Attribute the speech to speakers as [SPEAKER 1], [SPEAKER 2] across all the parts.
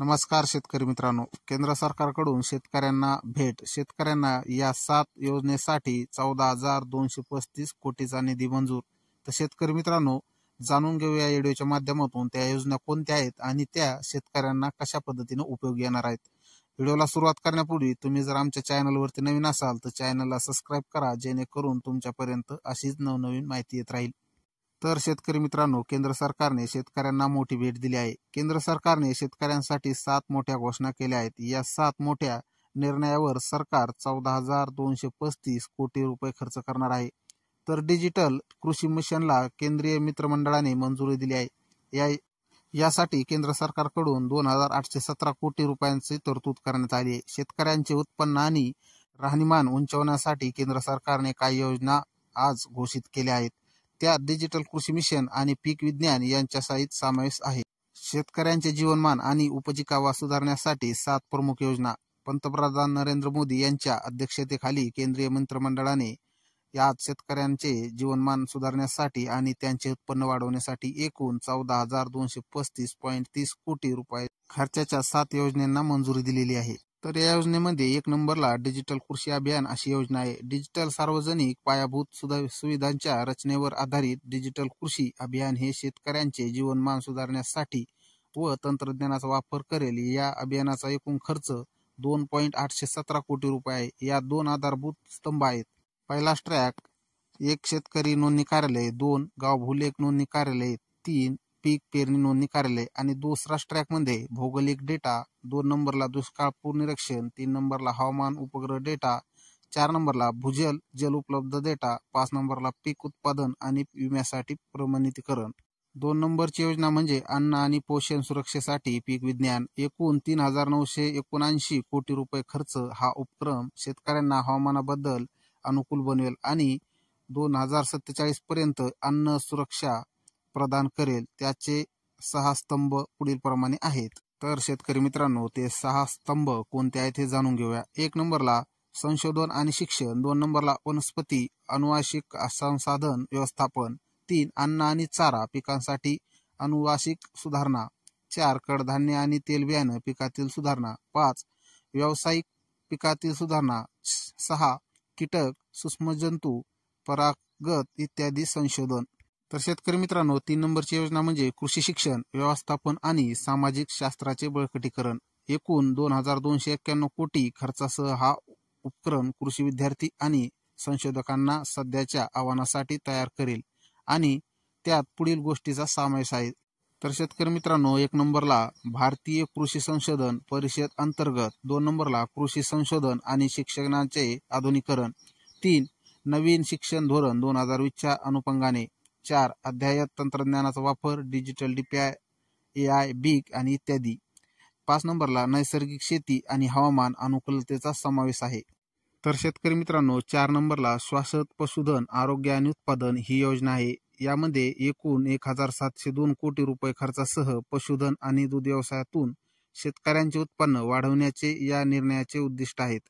[SPEAKER 1] नमस्कार शेतकरी मित्रांनो, केंद्र सरकारकडून शेतकऱ्यांना भेट. शेतकऱ्यांना या 7 योजनेसाठी 14,235 कोटीचा निधी मंजूर. तर शेतकरी मित्रांनो, जाणून घेऊया या व्हिडिओच्या माध्यमातून त्या योजना कोणत्या आहेत आणि त्या शेतकऱ्यांना कशा पद्धतीने उपयोगी येणार आहेत. व्हिडिओला सुरुवात करण्यापूर्वी तुम्ही जर आमच्या चॅनलवरती नवीन असाल तर चॅनलला सबस्क्राईब करा, जेणेकरून तुमच्यापर्यंत अशीच नवनवीन माहिती येत राहील. तर शेतकरी मित्रांनो, केंद्र सरकारने शेतकऱ्यांना मोठी भेट दिली आहे. केंद्र सरकारने शेतकऱ्यांसाठी 7 मोठ्या घोषणा केल्या आहेत. या 7 मोठ्या निर्णयावर सरकार 14,235 कोटी रुपये खर्च करणार आहे. तर डिजिटल कृषी मिशनला केंद्रीय मंत्रिमंडळाने मंजुरी दिली आहे. यासाठी केंद्र सरकारकडून 2,817 कोटी रुपयांची तरतूद करण्यात आली आहे. शेतकऱ्यांचे उत्पन्न आणि राहणीमान उंचावण्यासाठी केंद्र सरकारने काही योजना आज घोषित केल्या आहेत. त्यात डिजिटल कृषी मिशन आणि पीक विज्ञान यांचा समावेश आहे. शेतकऱ्यांचे जीवनमान आणि उपजीविका सुधारण्यासाठी 7 प्रमुख योजना. पंतप्रधान नरेंद्र मोदी यांच्या अध्यक्षतेखाली केंद्रीय मंत्रिमंडळाने आज शेतकऱ्यांचे जीवनमान सुधारण्यासाठी आणि त्यांचे उत्पन्न वाढवण्यासाठी एकूण 14,235.30 कोटी रुपये खर्चाच्या 7 योजनांना मंजुरी दिलेली आहे. तर या योजनेमध्ये 1 नंबरला डिजिटल कृषी अभियान अशी योजना आहे. डिजिटल सार्वजनिक पायाभूत सुविधांच्या रचनेवर आधारित डिजिटल कृषी अभियान हे शेतकऱ्यांचे जीवनमान सुधारण्यासाठी व तंत्रज्ञानाचा वापर करेल. या अभियानाचा एकूण खर्च 2.817 कोटी रुपये आहे. या 2 आधारभूत स्तंभ आहेत. पहिला ट्रॅक 1 शेतकरी नोंदणी कार्यालय, 2 गाव भूलेख नोंदणी कार्यालय, 3 पीक पेरणी नोंदणी कार्यालय आणि दुसरा ट्रॅकमध्ये भौगोलिक डेटा, 2 नंबरला दुष्काळ पूर निरीक्षण, 3 नंबरला हवामान उपग्रह डेटा, 4 नंबरला भूजल जल उपलब्ध डेटा, 5 नंबरला पीक उत्पादन आणि विम्यासाठी प्रमाणितीकरण. 2 नंबरची योजना म्हणजे अन्न आणि पोषण सुरक्षेसाठी पीक विज्ञान. एकूण 3,979 कोटी रुपये खर्च. हा उपक्रम शेतकऱ्यांना हवामानाबद्दल अनुकूल बनवेल आणि 2047 पर्यंत अन्न सुरक्षा प्रदान करेल. त्याचे 6 स्तंभ पुढील प्रमाणे आहेत. तर शेतकरी मित्रांनो, ते 6 स्तंभ कोणते आहेत हे जाणून घेऊया. 1 नंबरला संशोधन आणि शिक्षण, 2 नंबरला वनस्पती अनुवांशिक संसाधन व्यवस्थापन, 3 अन्न आणि चारा पिकांसाठी अनुवांशिक सुधारणा, 4 कडधान्य आणि तेलबियाणं पिकातील सुधारणा, 5 व्यावसायिक पिकातील सुधारणा, 6 कीटक सूक्ष्मजंतू परागत इत्यादी संशोधन. तर शेतकरी मित्रांनो, 3 नंबरची योजना म्हणजे कृषी शिक्षण व्यवस्थापन आणि सामाजिक शास्त्राचे बळकटीकरण. एकूण 2,291 कोटी खर्चासह हा उपक्रम कृषी विद्यार्थी आणि संशोधकांना सध्याच्या आव्हानासाठी तयार करेल आणि त्यात पुढील गोष्टीचा समावेश आहे. तर शेतकरी मित्रांनो, 1 नंबरला भारतीय कृषी संशोधन परिषद अंतर्गत, 2 नंबरला कृषी संशोधन आणि शिक्षणाचे आधुनिकीकरण, 3 नवीन शिक्षण धोरण 2020च्या अनुषंगाने, 4 अद्ययावत तंत्रज्ञानाचा वापर, डिजिटल डीपीआय, AI, बिग आणि इत्यादी. 5 नंबरला नैसर्गिक शेती आणि हवामान अनुकूलतेचा समावेश आहे. तर शेतकरी मित्रांनो, 4 नंबरला शाश्वत पशुधन आरोग्य आणि उत्पादन ही योजना आहे. यामध्ये एकूण 1,702 कोटी रुपये खर्चासह पशुधन आणि दूध व्यवसायातून शेतकऱ्यांचे उत्पन्न वाढवण्याचे या निर्णयाचे उद्दिष्ट आहेत.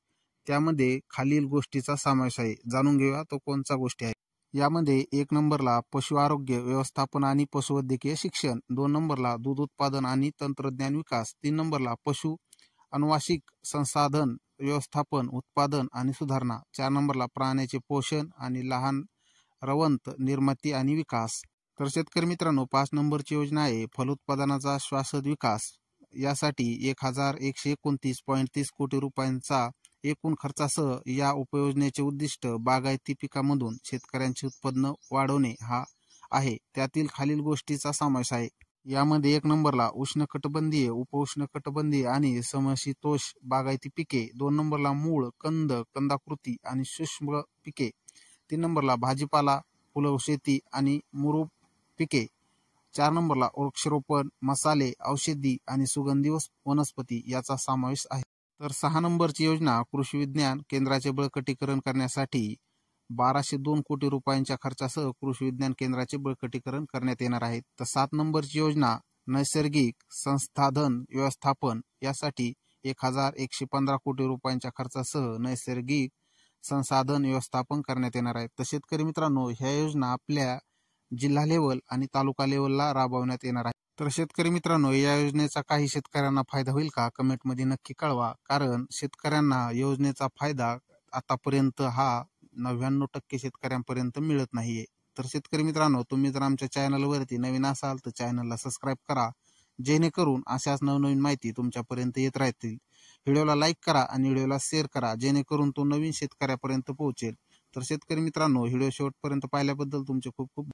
[SPEAKER 1] त्यामध्ये खालील गोष्टीचा समावेश आहे. जाणून घेऊया तो कोणत्या गोष्टी आहेत. यामध्ये 1 नंबरला पशु आरोग्य व्यवस्थापन आणि पशुवैद्यकीय शिक्षण, 2 नंबरला दूध उत्पादन आणि तंत्रज्ञान विकास, 3 नंबरला पशु अनुवांशिक संसाधन व्यवस्थापन उत्पादन आणि सुधारणा, 4 नंबरला प्राण्याचे पोषण आणि लहान रवंत निर्मिती आणि विकास. तर शेतकरी मित्रांनो, 5 नंबरची योजना आहे फलोत्पादनाचा शाश्वत विकास. यासाठी 1,129.30 कोटी रुपयांचा एकूण खर्चासह या उपयोजनेचे उद्दिष्ट बागायती पिकांमधून शेतकऱ्यांचे उत्पन्न वाढवणे हा आहे. त्यातील खालील गोष्टीचा समावेश आहे. यामध्ये 1 नंबरला उष्णकटिबंधीय, उपउष्णकटिबंधीय आणि समशीतोष्ण बागायती पिके, 2 नंबरला मूळ, कंद, कंदाकृती आणि सूक्ष्म पिके, 3 नंबरला भाजीपाला, फुलं शेती आणि मुरूप पिके, 4 नंबरला वृक्षारोपण, मसाले, औषधी आणि सुगंधी वनस्पती याचा समावेश आहे. तर 6 नंबरची योजना कृषी विज्ञान केंद्राचे बळकटीकरण करण्यासाठी 1,202 कोटी रुपयांच्या खर्चासह कृषी विज्ञान केंद्राचे बळकटीकरण करण्यात येणार आहे. तर 7 नंबरची योजना नैसर्गिक संसाधन व्यवस्थापन. यासाठी 1,115 कोटी रुपयांच्या खर्चासह नैसर्गिक संसाधन व्यवस्थापन करण्यात येणार आहे. तर शेतकरी मित्रांनो, ह्या योजना आपल्या जिल्हा लेवल आणि तालुका लेवलला राबवण्यात येणार आहे. तर शेतकरी मित्रांनो, या योजनेचा काही शेतकऱ्यांना फायदा होईल का? कमेंटमध्ये नक्की कळवा. कारण शेतकऱ्यांना योजनेचा फायदा आतापर्यंत हा 99% शेतकऱ्यांपर्यंत मिळत नाहीये. तर शेतकरी मित्रांनो, तुम्ही जर आमच्या चॅनलवरती नवीन असाल तर चॅनलला सबस्क्राईब करा, जेणेकरून अशाच नवनवीन माहिती तुमच्यापर्यंत येत राहतील. व्हिडिओला लाईक करा आणि व्हिडिओला शेअर करा, जेणेकरून तो नवीन शेतकऱ्यापर्यंत पोहोचेल. तर शेतकरी मित्रांनो, व्हिडिओ शेवटपर्यंत पाहिल्याबद्दल तुमचे खूप खूप